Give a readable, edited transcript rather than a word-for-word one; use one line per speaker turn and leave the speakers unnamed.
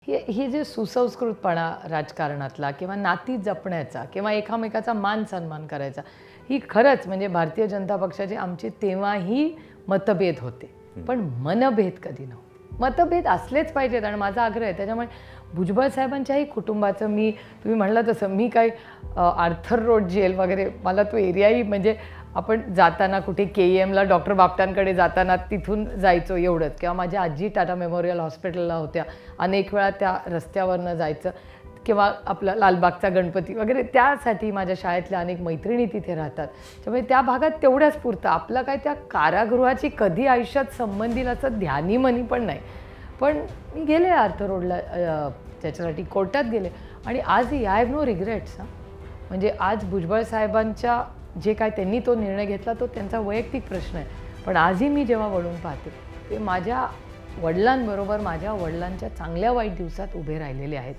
ही जे सुसंस्कृतपणा राजकारणातला किंवा नाती जपण्याचा किंवा एकामेकाचा मान सन्मान करायचा, ही खरंच म्हणजे भारतीय जनता पक्षाचे आमचे तेव्हाही मतभेद होते, पण मनभेद कधी नव्हते. मतभेद असलेच पाहिजेत आणि माझा आग्रह आहे. त्याच्यामुळे भुजबळ साहेबांच्याही कुटुंबाचं तुम्ही म्हणलं तसं मी काय आर्थर रोड जेल वगैरे मला तो एरियाही म्हणजे आपण जाताना कुठे KEMला डॉक्टर बापटांकडे जाताना तिथून जायचो एवढंच, किंवा माझ्या आजी टाटा मेमोरियल हॉस्पिटलला होत्या, अनेक वेळा त्या रस्त्यावरनं जायचं, किंवा आपला लालबागचा गणपती वगैरे त्यासाठी माझ्या शाळेतल्या अनेक मैत्रिणी तिथे राहतात. त्यामुळे त्या भागात तेवढ्याच पुरतं. आपलं काय त्या कारागृहाची कधी आयुष्यात संबंधील असं ध्यानीमनी पण नाही. पण मी गेले आर्थर रोडला त्याच्यासाठी कोर्टात गेले आणि आजही आय हॅव नो रिग्रेट्स. म्हणजे आज भुजबळ साहेबांच्या जे काय त्यांनी तो निर्णय घेतला तो त्यांचा वैयक्तिक प्रश्न आहे, पण आजही मी जेव्हा वळून पाहते ते माझ्या वडिलांबरोबर माझ्या वडिलांच्या चांगल्या वाईट दिवसात उभे राहिलेले आहेत.